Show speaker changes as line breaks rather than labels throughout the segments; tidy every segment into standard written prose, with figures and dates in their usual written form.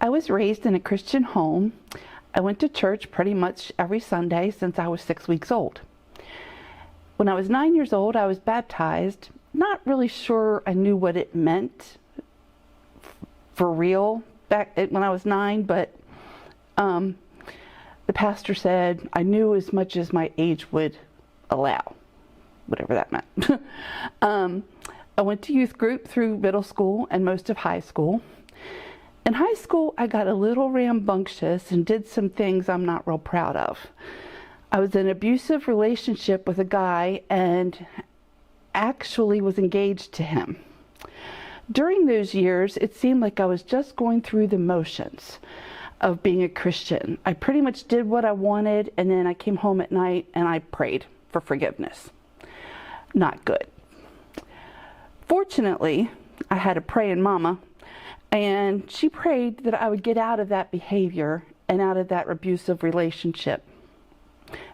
I was raised in a Christian home. I went to church pretty much every Sunday since I was 6 weeks old. When I was 9 years old, I was baptized. Not really sure I knew what it meant for real back when I was 9, but the pastor said I knew as much as my age would allow, whatever that meant. I went to youth group through middle school and most of high school. In high school, I got a little rambunctious and did some things I'm not real proud of. I was in an abusive relationship with a guy and actually was engaged to him. During those years, it seemed like I was just going through the motions of being a Christian. I pretty much did what I wanted, and then I came home at night and I prayed for forgiveness. Not good. Fortunately, I had a praying mama, and she prayed that I would get out of that behavior and out of that abusive relationship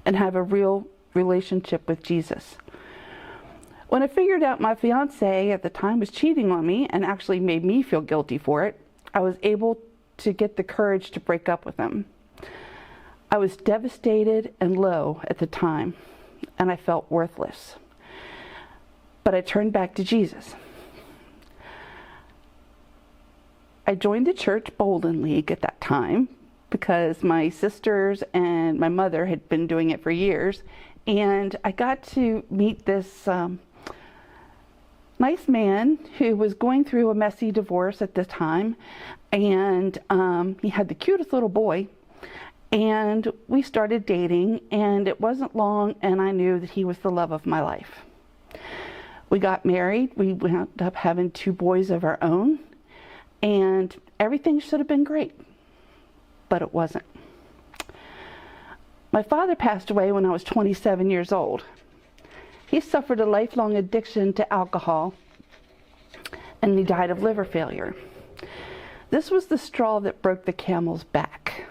and have a real relationship with Jesus. When I figured out my fiance at the time was cheating on me and actually made me feel guilty for it, I was able to get the courage to break up with him. I was devastated and low at the time, and I felt worthless. But I turned back to Jesus. I joined the church Bolden League at that time because my sisters and my mother had been doing it for years, and I got to meet this nice man who was going through a messy divorce at the time, and he had the cutest little boy, and we started dating, and it wasn't long and I knew that he was the love of my life. We got married. We wound up having 2 boys of our own, and everything should have been great, but it wasn't. My father passed away when I was 27 years old. He suffered a lifelong addiction to alcohol, and he died of liver failure. This was the straw that broke the camel's back.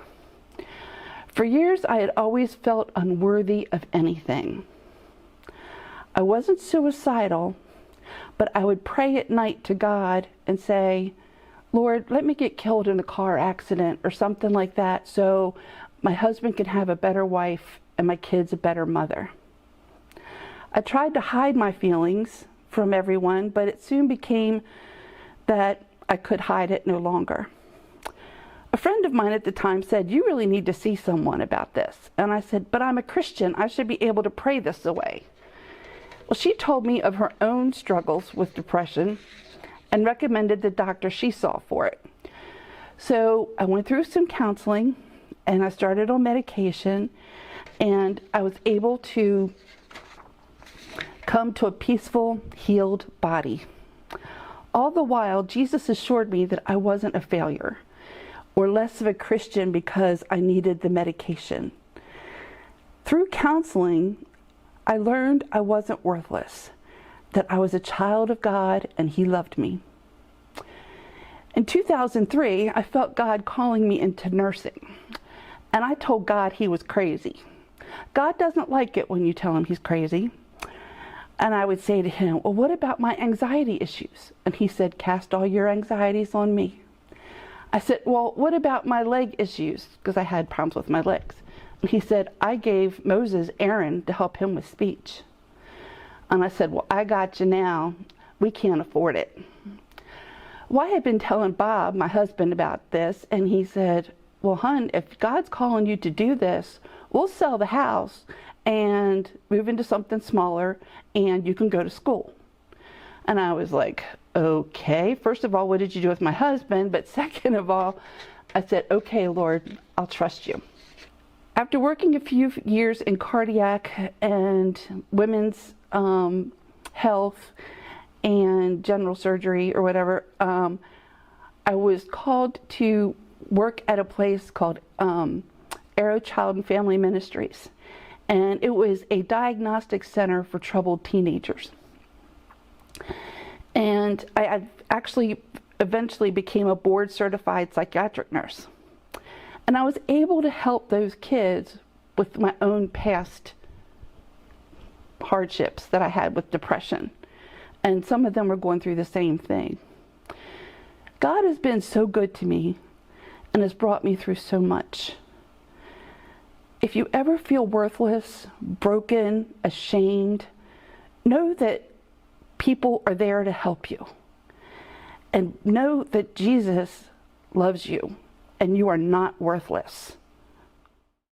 For years, I had always felt unworthy of anything. I wasn't suicidal, but I would pray at night to God and say, Lord, let me get killed in a car accident or something like that so my husband can have a better wife and my kids a better mother. I tried to hide my feelings from everyone, but it soon became that I could hide it no longer. A friend of mine at the time said, you really need to see someone about this. And I said, but I'm a Christian. I should be able to pray this away. Well, she told me of her own struggles with depression and recommended the doctor she saw for it. So I went through some counseling and I started on medication, and I was able to come to a peaceful, healed body. All the while, Jesus assured me that I wasn't a failure or less of a Christian because I needed the medication. Through counseling, I learned I wasn't worthless, that I was a child of God and He loved me. In 2003, I felt God calling me into nursing, and I told God He was crazy. God doesn't like it when you tell Him He's crazy. And I would say to Him, well, what about my anxiety issues? And He said, cast all your anxieties on me. I said, well, what about my leg issues? Because I had problems with my legs. And He said, I gave Moses Aaron to help him with speech. And I said, well, I got you now. We can't afford it. Well, I had been telling Bob, my husband, about this, and he said, well, hon, if God's calling you to do this, we'll sell the house and move into something smaller, and you can go to school. And I was like, okay, first of all, what did you do with my husband? But second of all, I said, okay, Lord, I'll trust you. After working a few years in cardiac and women's health and general surgery or whatever, I was called to work at a place called Arrow Child and Family Ministries. And it was a diagnostic center for troubled teenagers. And I actually eventually became a board certified psychiatric nurse. And I was able to help those kids with my own past hardships that I had with depression. And some of them were going through the same thing. God has been so good to me. and has brought me through so much. If you ever feel worthless, broken, ashamed, know that people are there to help you. And know that Jesus loves you and you are not worthless.